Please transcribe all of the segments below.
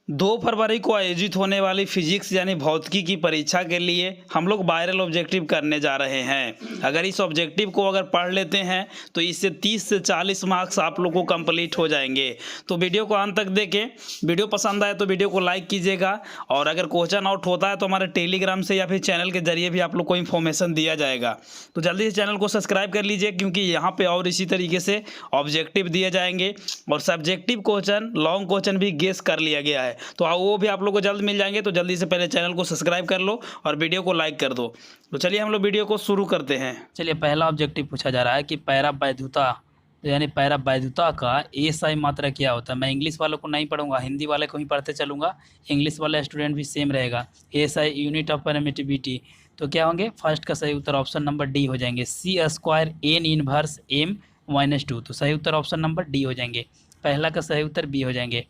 2 फरवरी को आयोजित होने वाली फिजिक्स यानी भौतिकी की परीक्षा के लिए हम लोग वायरल ऑब्जेक्टिव करने जा रहे हैं। अगर इस ऑब्जेक्टिव को अगर पढ़ लेते हैं तो इससे 30 से 40 मार्क्स आप लोग को कंप्लीट हो जाएंगे। तो वीडियो को अंत तक देखें। वीडियो पसंद आए तो वीडियो को लाइक कीजिएगा और अगर क्वेश्चन आउट होता है तो हमारे टेलीग्राम से या फिर चैनल के जरिए भी आप लोग को इन्फॉर्मेशन दिया जाएगा। तो जल्दी से चैनल को सब्सक्राइब कर लीजिए, क्योंकि यहाँ पे और इसी तरीके से ऑब्जेक्टिव दिए जाएंगे और सब्जेक्टिव क्वेश्चन, लॉन्ग क्वेश्चन भी गेस कर लिया गया है। तो वो भी आप लोग को जल्द मिल जाएंगे। तो जल्दी से पहले चैनल को सब्सक्राइब कर लो और वीडियो को लाइक कर दो। तो चलिए हम लोग वीडियो को शुरू करते हैं। चलिए, पहला ऑब्जेक्टिव पूछा जा रहा है कि पैरावैद्युता यानी पैरावैद्युता का एसआई मात्रा क्या होता है। मैं इंग्लिश वालों को नहीं पढ़ूंगा, हिंदी वाले को ही पढ़ते चलूंगा। इंग्लिश वाला स्टूडेंट भी सेम रहेगा। SI unit of permittivity. तो क्या होंगे? फर्स्ट का सही उत्तर ऑप्शन नंबर डी हो जाएंगे, C² n इनवर्स m-2। तो सही उत्तर ऑप्शन नंबर डी हो जाएंगे। पहला का सही उत्तर बी हो जाएंगे।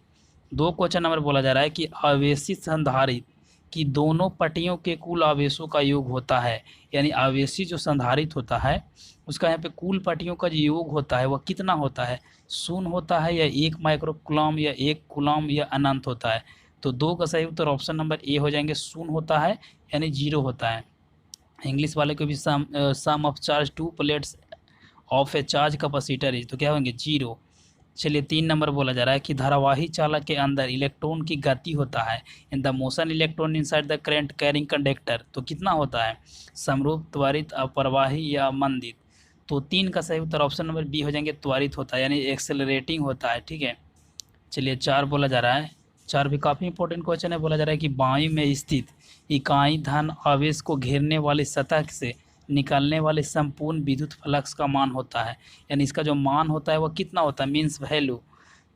2 क्वेश्चन नंबर बोला जा रहा है कि आवेशित संधारित्र की दोनों पट्टियों के कुल आवेशों का योग होता है। यानी आवेशी जो संधारित होता है उसका यहाँ पे कुल पट्टियों का जो योग होता है वह कितना होता है? 0 होता है या 1 माइक्रोकूलम या 1 कूलम या अनंत होता है? तो 2 का सही उत्तर ऑप्शन नंबर ए हो जाएंगे, 0 होता है यानी 0 होता है। इंग्लिश वाले को भी sum of charge 2 plates of a charge capacitor is, तो क्या होंगे? 0। चलिए, 3 नंबर बोला जा रहा है कि धारावाही चालक के अंदर इलेक्ट्रॉन की गति होता है in the motion electron inside the current carrying conductor. तो कितना होता है? समरूप, त्वरित, अप्रवाही या मंदित? तो 3 का सही उत्तर ऑप्शन नंबर बी हो जाएंगे, त्वरित होता है यानी एक्सेलरेटिंग होता है। ठीक है। चलिए, 4 बोला जा रहा है। 4 भी काफ़ी इंपॉर्टेंट क्वेश्चन है। बोला जा रहा है कि वायु में स्थित इकाई धन आवेश को घेरने वाली सतह से निकलने वाले संपूर्ण विद्युत फ्लक्स का मान होता है। यानी इसका जो मान होता है वो कितना होता है? Means value.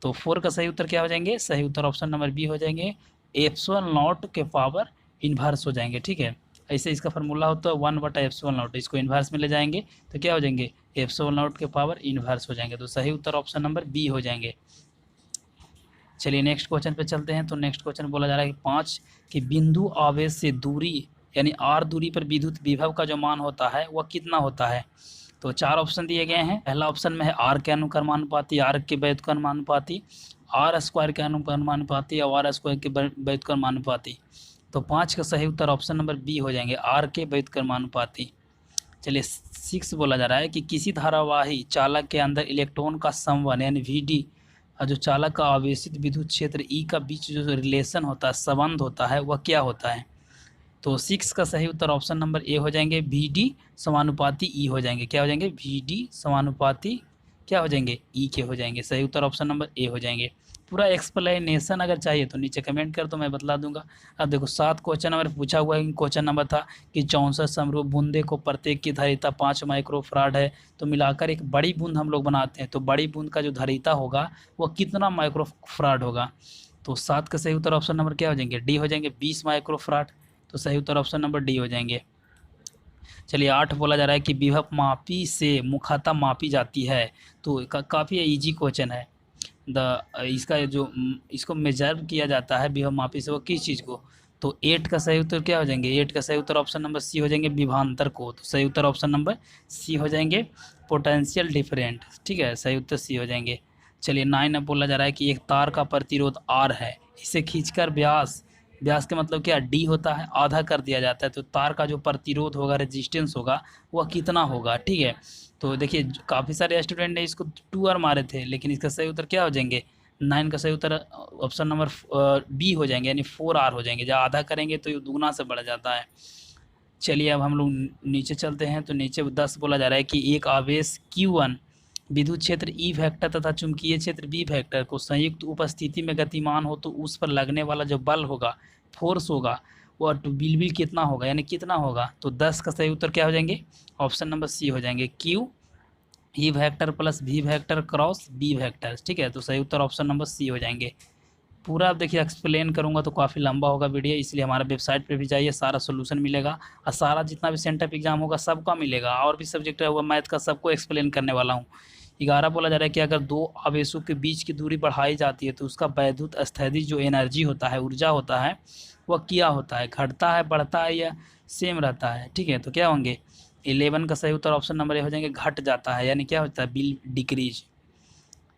तो 4 का सही उत्तर क्या हो जाएंगे? सही उत्तर ऑप्शन नंबर बी हो जाएंगे, ε0 के पावर इन्वर्स हो जाएंगे। ठीक है। ऐसे इसका फार्मूला होता है 1/ε0। इसको इन्वर्स में ले जाएंगे तो क्या हो जाएंगे? ε0 के पावर इन्वर्स हो जाएंगे। तो सही उत्तर ऑप्शन नंबर बी हो जाएंगे। चलिए, नेक्स्ट क्वेश्चन पे चलते हैं। तो नेक्स्ट क्वेश्चन बोला जा रहा है कि 5 कि बिंदु आवेश से दूरी यानी r दूरी पर विद्युत विभव का जो मान होता है वह कितना होता है? तो 4 ऑप्शन दिए गए हैं। पहला ऑप्शन में है r के अनुक्रमानुपाती, r के व्युत्क्रमानुपाती, r² के अनुक्रमानुपाती और r² के व्युत्क्रमानुपाती। तो 5 का सही उत्तर ऑप्शन नंबर बी हो जाएंगे, r के व्युत्क्रमानुपाती। चलिए, 6 बोला जा रहा है कि किसी धारावाही चालक के अंदर इलेक्ट्रॉन का संवहन यानी VD और जो चालक का आवेशित विद्युत क्षेत्र E का बीच जो रिलेशन होता है, संबंध होता है, वह क्या होता है? तो 6 का सही उत्तर ऑप्शन नंबर ए हो जाएंगे, VD समानुपाती E हो जाएंगे। क्या हो जाएंगे? VD समानुपाती क्या हो जाएंगे? E के हो जाएंगे। सही उत्तर ऑप्शन नंबर ए हो जाएंगे। पूरा एक्सप्लेनेशन अगर चाहिए तो नीचे कमेंट कर दो, मैं बतला दूंगा। अब देखो, 7 क्वेश्चन नंबर पूछा हुआ है। क्वेश्चन नंबर था कि 64 समरूप बूंदे को प्रत्येक की धारिता 5 माइक्रोफराड है, तो मिलाकर एक बड़ी बूंद हम लोग बनाते हैं। तो बड़ी बूंद का जो धारिता होगा वह कितना माइक्रोफराड होगा? तो 7 का सही उत्तर ऑप्शन नंबर क्या हो जाएंगे? डी हो जाएंगे, 20 माइक्रोफराड। तो सही उत्तर ऑप्शन नंबर डी हो जाएंगे। चलिए, 8 बोला जा रहा है कि विभव मापी से मुखाता मापी जाती है। तो काफ़ी इजी क्वेश्चन है। इसका जो इसको मेजर किया जाता है विभव मापी से, वो किस चीज़ को? तो 8 का सही उत्तर क्या हो जाएंगे? 8 का सही उत्तर ऑप्शन नंबर सी हो जाएंगे, विभवांतर को। तो सही उत्तर ऑप्शन नंबर सी हो जाएंगे, पोटेंशियल डिफरेंट। ठीक है, सही उत्तर सी हो जाएंगे। चलिए, 9 अब बोला जा रहा है कि एक तार का प्रतिरोध R है, इसे खींचकर व्यास के मतलब क्या? डी होता है, आधा कर दिया जाता है। तो तार का जो प्रतिरोध होगा, रेजिस्टेंस होगा, वह कितना होगा? ठीक है। तो देखिए, काफ़ी सारे स्टूडेंट ने इसको 2R मारे थे, लेकिन इसका सही उत्तर क्या हो जाएंगे? 9 का सही उत्तर ऑप्शन नंबर बी हो जाएंगे, यानी 4R हो जाएंगे। जब आधा करेंगे तो ये दुगना से बढ़ जाता है। चलिए, अब हम लोग नीचे चलते हैं। तो नीचे 10 बोला जा रहा है कि एक आवेश Q1 विद्युत क्षेत्र E वेक्टर तथा चुंबकीय क्षेत्र B वेक्टर को संयुक्त उपस्थिति में गतिमान हो तो उस पर लगने वाला जो बल होगा, फोर्स होगा, वो बिल्कुल कितना होगा, यानी कितना होगा? तो 10 का सही उत्तर क्या हो जाएंगे? ऑप्शन नंबर सी हो जाएंगे, Q E vector plus V vector cross B vector. ठीक है। तो सही उत्तर ऑप्शन नंबर सी हो जाएंगे। पूरा आप देखिए एक्सप्लेन करूंगा तो काफ़ी लंबा होगा वीडियो, इसलिए हमारा वेबसाइट पे भी जाइए, सारा सोल्यूशन मिलेगा और सारा जितना भी सेंटर एग्जाम होगा सबका मिलेगा। और भी सब्जेक्ट है वो मैथ का, सबको एक्सप्लेन करने वाला हूँ। 11 बोला जा रहा है कि अगर 2 आवेशों के बीच की दूरी बढ़ाई जाती है तो उसका वैद्युत स्थैतिक जो एनर्जी होता है, ऊर्जा होता है, वह क्या होता है? घटता है, बढ़ता है या सेम रहता है? ठीक है। तो क्या होंगे? 11 का सही उत्तर ऑप्शन नंबर ए हो जाएंगे, घट जाता है, यानी क्या होता है? Bill decrease.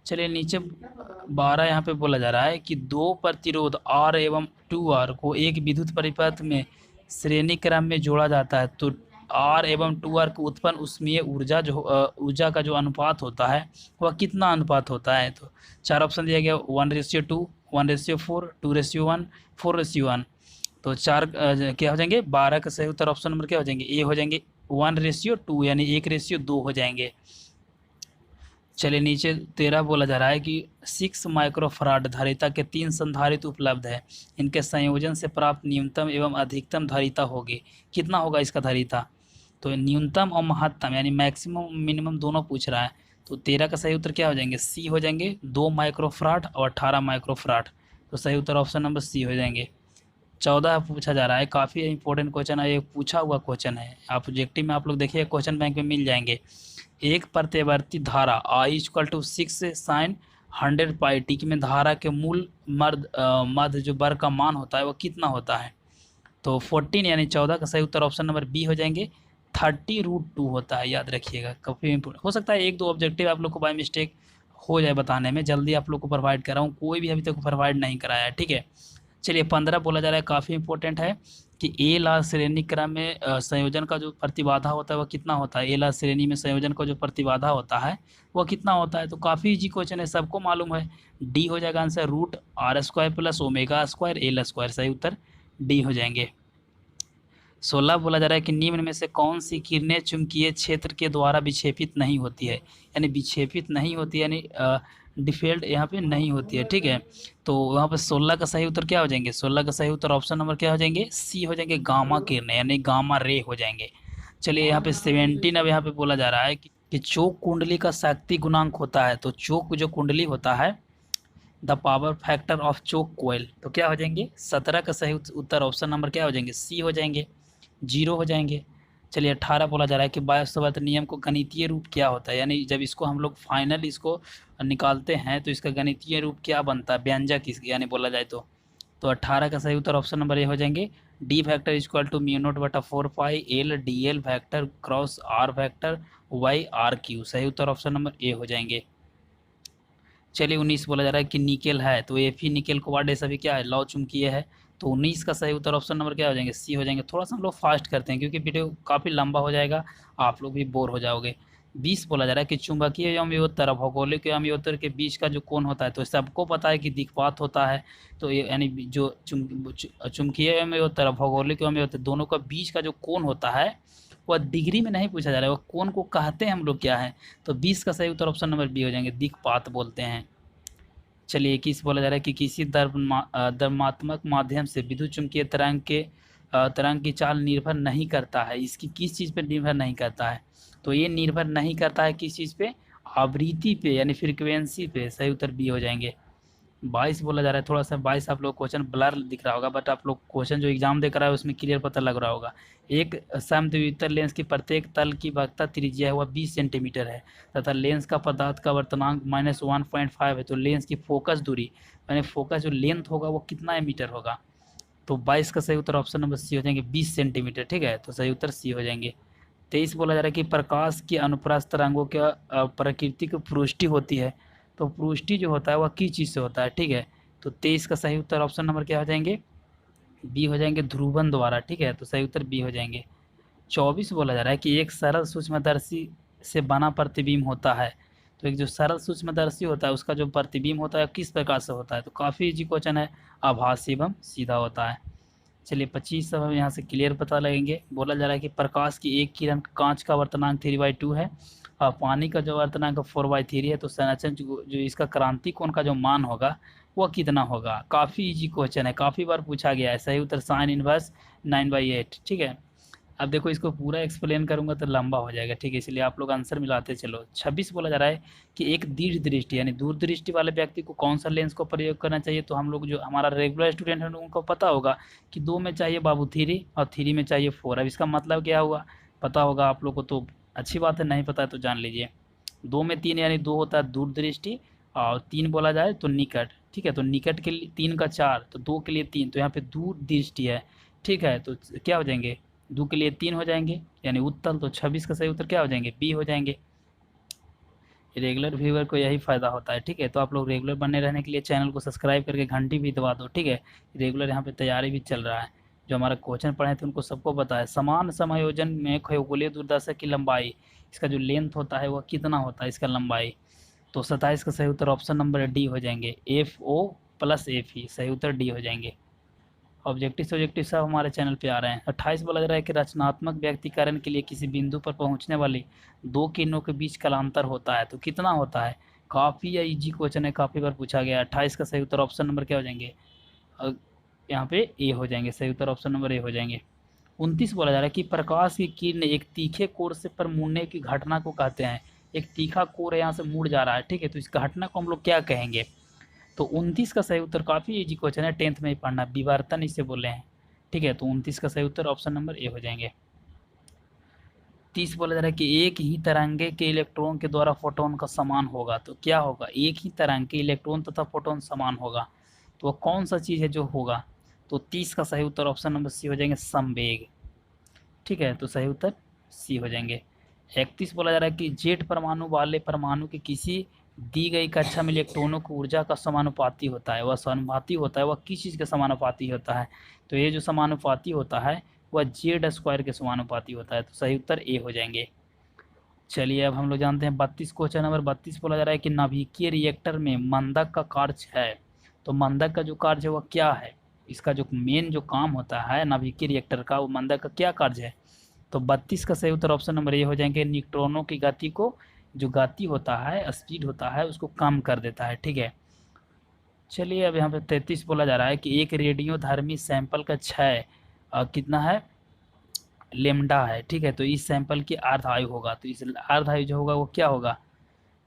चलिए नीचे 12 यहाँ पे बोला जा रहा है कि दो प्रतिरोध R एवं 2R को एक विद्युत परिपथ में श्रेणी क्रम में जोड़ा जाता है, तो R एवं 2R को उत्पन्न ऊष्मीय ऊर्जा ऊर्जा का जो अनुपात होता है वह कितना अनुपात होता है। तो 4 ऑप्शन दिया गया, 1:2, 1:4, 2:1, 4:1। तो क्या हो जाएंगे, 12 का सही उत्तर ऑप्शन नंबर क्या हो जाएंगे, ए हो जाएंगे 1:2, यानी 1:2 हो जाएंगे। चलिए नीचे 13 बोला जा रहा है कि 6 माइक्रोफराड धारिता के 3 संधारित्र उपलब्ध है, इनके संयोजन से प्राप्त न्यूनतम एवं अधिकतम धारिता होगी, कितना होगा इसका धारिता। तो न्यूनतम और महत्तम यानी मैक्सिमम मिनिमम दोनों पूछ रहा है। तो 13 का सही उत्तर क्या हो जाएंगे, सी हो जाएंगे, 2 माइक्रोफराड और 18 माइक्रोफराड। तो सही उत्तर ऑप्शन नंबर सी हो जाएंगे। 14 पूछा जा रहा है, काफ़ी इंपॉर्टेंट क्वेश्चन है, ये पूछा हुआ क्वेश्चन है, आप ऑब्जेक्टिव में आप लोग देखिए क्वेश्चन बैंक में मिल जाएंगे। एक प्रत्यावर्ती धारा I = 6 sin 100 पाई टी में धारा के मूल मध्य जो वर्ग का मान होता है वो कितना होता है। तो 14 यानी 14 का सही उत्तर ऑप्शन नंबर बी हो जाएंगे, 30√2 होता है, याद रखिएगा। काफ़ी इंपॉर्टेंट हो सकता है, एक दो ऑब्जेक्टिव आप लोग को बाय मिस्टेक हो जाए बताने में, जल्दी आप लोग को प्रोवाइड कर रहा हूँ, कोई भी अभी तक प्रोवाइड नहीं कराया है, ठीक है। चलिए 15 बोला जा रहा है, काफ़ी इंपॉर्टेंट है कि ए ला श्रेणी क्रम में संयोजन का जो प्रतिबाधा होता है वह कितना होता है। ए ला श्रेणी में संयोजन का जो प्रतिबाधा होता है वह कितना होता है। तो काफ़ी इजी क्वेश्चन है, सबको मालूम है, डी हो जाएगा आंसर, √R² + ω², L², सही उत्तर डी हो जाएंगे। 16 बोला जा रहा है कि निम्न में से कौन सी किरणें चुंबकीय क्षेत्र के द्वारा विक्षेपित नहीं होती है, यानी विक्षेपित नहीं होती है, यानी डिफेल्ड यहाँ पे नहीं होती है, ठीक है। तो वहाँ पर 16 का सही उत्तर क्या हो जाएंगे, 16 का सही उत्तर ऑप्शन नंबर क्या हो जाएंगे, सी हो जाएंगे, गामा किरणें यानी गामा रे हो जाएंगे। चलिए यहाँ पे 17 अब यहाँ पे बोला जा रहा है कि चोक कुंडली का शक्ति गुणांक होता है। तो चोक जो कुंडली होता है, द पावर फैक्टर ऑफ चोक कोयल, तो क्या हो जाएंगे, 17 का सही उत्तर ऑप्शन नंबर क्या हो जाएंगे, सी हो जाएंगे, 0 हो जाएंगे। चलिए 18 बोला जा रहा है कि बायोसावर्त नियम को गणितीय रूप क्या होता है, यानी जब इसको हम लोग फाइनल इसको निकालते हैं तो इसका गणितीय रूप क्या बनता है, व्यंजक यानी बोला जाए तो 18 का सही उत्तर ऑप्शन नंबर ए हो जाएंगे, डी फैक्टर = μ0/4 पाई L dl factor cross R factor y RQ, सही उत्तर ऑप्शन नंबर ए हो जाएंगे। चलिए 19 बोला जा रहा है कि निकेल है, तो Fe निकेल कोबाल्ट सभी क्या है, लौ चुंबकीय है। तो 19 का सही उत्तर ऑप्शन नंबर क्या हो जाएंगे, सी हो जाएंगे। थोड़ा सा हम लोग फास्ट करते हैं क्योंकि वीडियो काफ़ी लंबा हो जाएगा, आप लोग भी बोर हो जाओगे। 20 बोला जा रहा है कि चुंबकीय एवं विभवोत्तर और भौगोलिक एवं विभवोत्तर के बीच का जो कोण होता है, तो सबको पता है कि दिक्पात होता है। तो यानी जो चुंबकीय एवं विभवोत्तर और भौगोलिक एवं विभवोत्तर दोनों का बीच का जो कोण होता है वह डिग्री में नहीं पूछा जा रहा है, वह कोण को कहते हैं हम लोग क्या है। तो 20 का सही उत्तर ऑप्शन नंबर बी हो जाएंगे, दिक्पात बोलते हैं। चलिए 21 बोला जा रहा है कि किसी द्रव्यात्मक माध्यम से विद्युत चुम्बकीय तरंग की चाल निर्भर नहीं करता है, इसकी किस चीज़ पर निर्भर नहीं करता है। तो ये निर्भर नहीं करता है किस चीज़ पे, आवृत्ति पे यानी फ्रीक्वेंसी पे, सही उत्तर बी हो जाएंगे। 22 बोला जा रहा है, थोड़ा सा 22 आप लोग क्वेश्चन ब्लर दिख रहा होगा, बट आप लोग क्वेश्चन जो एग्जाम देकर आए उसमें क्लियर पता लग रहा होगा। एक समद्वितीय लेंस की प्रत्येक तल की वक्रता त्रिज्या है वह 20 सेंटीमीटर है तथा लेंस का पदार्थ का वर्तनांक -1.5 है। तो लेंस की फोकस दूरी यानी फोकस जो लेंथ होगा वो कितना मीटर होगा। तो 22 का सही उत्तर ऑप्शन नंबर सी हो जाएंगे, 20 सेंटीमीटर, ठीक है। तो सही उत्तर सी हो जाएंगे। 23 बोला जा रहा है कि प्रकाश की अनुप्रस्थ तरंगों की प्राकृतिक पुष्टि होती है। तो पुष्टि जो होता है वह किस चीज़ से होता है, ठीक है। तो 23 का सही उत्तर ऑप्शन नंबर क्या हो जाएंगे, बी हो जाएंगे, ध्रुवन द्वारा, ठीक है। तो सही उत्तर बी हो जाएंगे। 24 बोला जा रहा है कि एक सरल सूक्ष्मदर्शी से बना प्रतिबिंब होता है। तो एक जो सरल सूक्ष्मदर्शी होता है उसका जो प्रतिबिंब होता है किस प्रकार से होता है। तो काफ़ी इजी क्वेश्चन है, आभासी एवं सीधा होता है। चलिए 25 सब हम यहाँ से क्लियर पता लगेंगे। बोला जा रहा है कि प्रकाश की एक किरण कांच का वर्तनांक 3/2 है और पानी का जो वर्तनांक 4/3 है। तो संरचना जो इसका क्रांति कोण का जो मान होगा वह कितना होगा। काफ़ी इजी क्वेश्चन है, काफ़ी बार पूछा गया है। सही उत्तर साइन इनवर्स 9/8, ठीक है। अब देखो इसको पूरा एक्सप्लेन करूंगा तो लंबा हो जाएगा, ठीक है, इसलिए आप लोग आंसर मिलाते चलो। 26 बोला जा रहा है कि एक दीर्घ दृष्टि यानी दूरदृष्टि वाले व्यक्ति को कौन सा लेंस को प्रयोग करना चाहिए। तो हम लोग जो हमारा रेगुलर स्टूडेंट है उनको पता होगा कि 2 में चाहिए बाबू 3 और 3 में चाहिए 4। अब इसका मतलब क्या हुआ पता होगा आप लोग को, तो अच्छी बात है, नहीं पता है तो जान लीजिए। 2 में 3 यानी 2 होता है दूरदृष्टि और 3 बोला जाए तो निकट, ठीक है। तो निकट के लिए 3 का 4 तो 2 के लिए 3, तो यहाँ पे दूर दृष्टि है, ठीक है। तो क्या हो जाएंगे, 2 के लिए 3 हो जाएंगे यानी उत्तल। तो 26 का सही उत्तर क्या हो जाएंगे, बी हो जाएंगे। रेगुलर व्यूअर को यही फ़ायदा होता है, ठीक है। तो आप लोग रेगुलर बने रहने के लिए चैनल को सब्सक्राइब करके घंटी भी दबा दो, ठीक है। रेगुलर यहाँ पे तैयारी भी चल रहा है, जो हमारा क्वेश्चन पढ़े थे उनको सबको पता है। समान समायोजन में खगोलीय दूरदर्शक की लंबाई, इसका जो लेंथ होता है वह कितना होता है, इसका लंबाई। तो 27 का सही उत्तर ऑप्शन नंबर डी हो जाएंगे, FO + FE, सही उत्तर डी हो जाएंगे। ऑब्जेक्टिव सब्जेक्टिव सब हमारे चैनल पे आ रहे हैं। 28 बोला जा रहा है कि रचनात्मक व्यक्तिकरण के लिए किसी बिंदु पर पहुंचने वाली दो किरणों के बीच कालांतर होता है, तो कितना होता है। काफ़ी या इजी क्वेश्चन है, काफ़ी बार पूछा गया है। 28 का सही उत्तर ऑप्शन नंबर क्या हो जाएंगे, यहाँ पे ए हो जाएंगे, सही उत्तर ऑप्शन नंबर ए हो जाएंगे। 29 बोला जा रहा है कि प्रकाश की किरण एक तीखे कोण से पर मुड़ने की घटना को कहते हैं। एक तीखा कोण यहाँ से मुड़ जा रहा है, ठीक है, तो इस घटना को हम लोग क्या कहेंगे। तो 29 का सही उत्तर काफ़ी इजी क्वेश्चन है, 10th में ही पढ़ना, विवर्तन इसे बोले हैं, ठीक है। तो 29 का सही उत्तर ऑप्शन नंबर ए हो जाएंगे। 30 बोला जा रहा है कि एक ही तरंगे के इलेक्ट्रॉन के द्वारा फोटोन का समान होगा, तो क्या होगा। एक ही तरंग के इलेक्ट्रॉन तथा फोटोन समान होगा, तो वह कौन सा चीज़ है जो होगा। तो 30 का सही उत्तर ऑप्शन नंबर सी हो जाएंगे, संवेग, ठीक है। तो सही उत्तर सी हो जाएंगे। 31 बोला जा रहा है कि जेड परमाणु वाले परमाणु के किसी दी गई कक्षा में इलेक्ट्रॉनों की ऊर्जा का समानुपाती होता है। वह समानुपाती होता है, वह किस चीज़ के समानुपाती होता है। तो ये जो समानुपाती होता है वह Z² के समानुपाती होता है, तो सही उत्तर ए हो जाएंगे। चलिए अब हम लोग जानते हैं 32 क्वेश्चन नंबर 32 बोला जा रहा है कि नाभिकीय रिएक्टर में मंदक का कार्य है। तो मंदक का जो कार्य है वह क्या है, इसका जो मेन जो काम होता है नाभिकीय रिएक्टर का, वो मंदक का क्या कार्य है। तो 32 का सही उत्तर ऑप्शन नंबर ए हो जाएंगे, न्यूट्रॉनों की गति को, जो गति होता है, स्पीड होता है, उसको कम कर देता है, ठीक है। चलिए अब यहाँ पे 33 बोला जा रहा है कि एक रेडियोधर्मी सैंपल का क्षय कितना है, लेमडा है, ठीक है। तो इस सैंपल की अर्ध आयु होगा, तो इस अर्ध आयु जो होगा वो क्या होगा।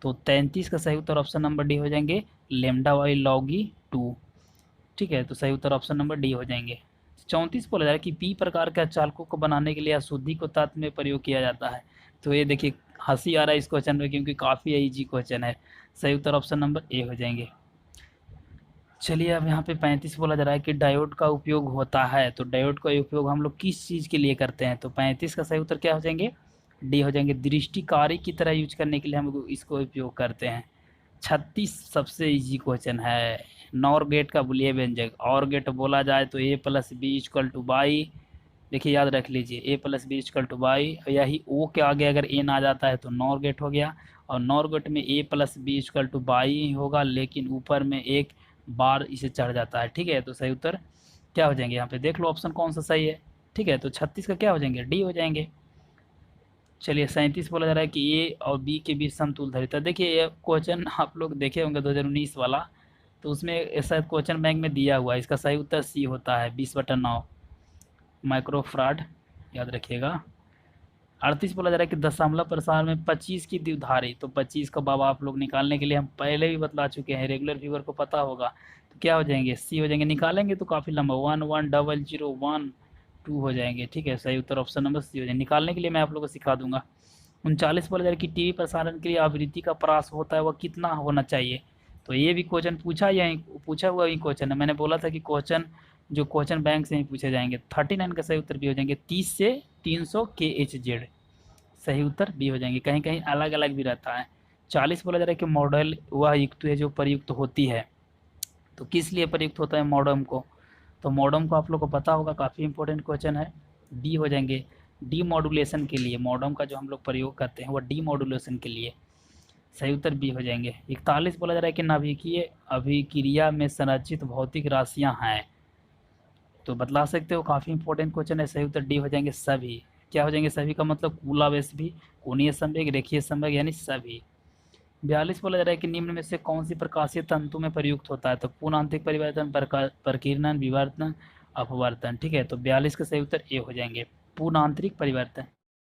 तो 33 का सही उत्तर ऑप्शन नंबर डी हो जाएंगे, λ/log2, ठीक है। तो सही उत्तर ऑप्शन नंबर डी हो जाएंगे। 34 बोला जा रहा है कि पी प्रकार के चालकों को बनाने के लिए अशुद्धि को तत्व में प्रयोग किया जाता है। तो ये देखिए हंसी आ रहा है इस क्वेश्चन में, क्योंकि काफ़ी इजी क्वेश्चन है। सही उत्तर ऑप्शन नंबर ए हो जाएंगे। चलिए अब यहाँ पे 35 बोला जा रहा है कि डायोड का उपयोग होता है। तो डायोड का उपयोग हम लोग किस चीज़ के लिए करते हैं। तो 35 का सही उत्तर क्या हो जाएंगे, डी हो जाएंगे, दृष्टिकारी की तरह यूज करने के लिए हम इसको उपयोग करते हैं। 36 सबसे इजी क्वेश्चन है, नॉर गेट का बुलिये व्यंजक। और गेट बोला जाए तो A + B = बाई, देखिए याद रख लीजिए, A + B = बाई, यही O के आगे अगर एन आ जाता है तो नॉर गेट हो गया। और नॉर गेट में A + B = बाई ही होगा, लेकिन ऊपर में एक बार इसे चढ़ जाता है, ठीक है। तो सही उत्तर क्या हो जाएंगे, यहाँ पे देख लो ऑप्शन कौन सा सही है, ठीक है। तो 36 का क्या हो जाएंगे, डी हो जाएंगे। चलिए 37 बोला जा रहा है कि ए और बी के बीच समतुल धारिता। देखिए ये क्वेश्चन आप लोग देखे होंगे 2019 वाला, तो उसमें शायद क्वेश्चन बैंक में दिया हुआ है। इसका सही उत्तर सी होता है, 20/9 माइक्रोफराड, याद रखिएगा। 38 बोला जा रहा है कि दशमलव प्रसार में 25 की द्विधारी। तो 25 का बाबा आप लोग निकालने के लिए हम पहले भी बतला चुके हैं, रेगुलर व्यूअर को पता होगा। तो क्या हो जाएंगे, सी हो जाएंगे। निकालेंगे तो काफ़ी लंबा, 110012 हो जाएंगे, ठीक है। सही उत्तर ऑप्शन नंबर सी हो जाएंगे। निकालने के लिए मैं आप लोगों को सिखा दूंगा। 39 बोला जा रहा है कि टीवी प्रसारण के लिए आवृत्ति का परास होता है वह कितना होना चाहिए। तो ये भी क्वेश्चन पूछा हुआ ही क्वेश्चन है। मैंने बोला था कि क्वेश्चन जो क्वेश्चन बैंक से ही पूछे जाएंगे। 39 का सही उत्तर भी हो जाएंगे, 30 से 300 kHz, सही उत्तर बी हो जाएंगे। कहीं कहीं अलग अलग भी रहता है। 40 बोला जा रहा है कि मॉडल वह युक्त है जो प्रयुक्त होती है। तो किस लिए प्रयुक्त होता है मॉडम को। तो मॉडम को आप लोग को पता होगा, काफ़ी इंपॉर्टेंट क्वेश्चन है, डी हो जाएंगे, डीमॉड्यूलेशन के लिए। मॉडम का जो हम लोग प्रयोग करते हैं वह डीमॉड्यूलेशन के लिए, सही उत्तर बी हो जाएंगे। 41 बोला जा रहा है कि नाभिकीय अभिक्रिया में संरचित भौतिक राशियां हैं। तो बतला सकते हो, काफ़ी इंपॉर्टेंट क्वेश्चन है। सही उत्तर डी हो जाएंगे, सभी। क्या हो जाएंगे, सभी का मतलब कूलावेश भी, कोणीय संवेग, रेखीय संवेग, यानी सभी। 42 बोला जा रहा है कि निम्न में से कौन सी प्रकाशीय तंतु में प्रयुक्त होता है। तो पूर्ण आंतरिक परिवर्तन, प्रकीर्णन, विवर्तन, अपवर्तन, ठीक है। तो 42 का सही उत्तर ए हो जाएंगे, पूर्ण आंतरिक परिवर्तन।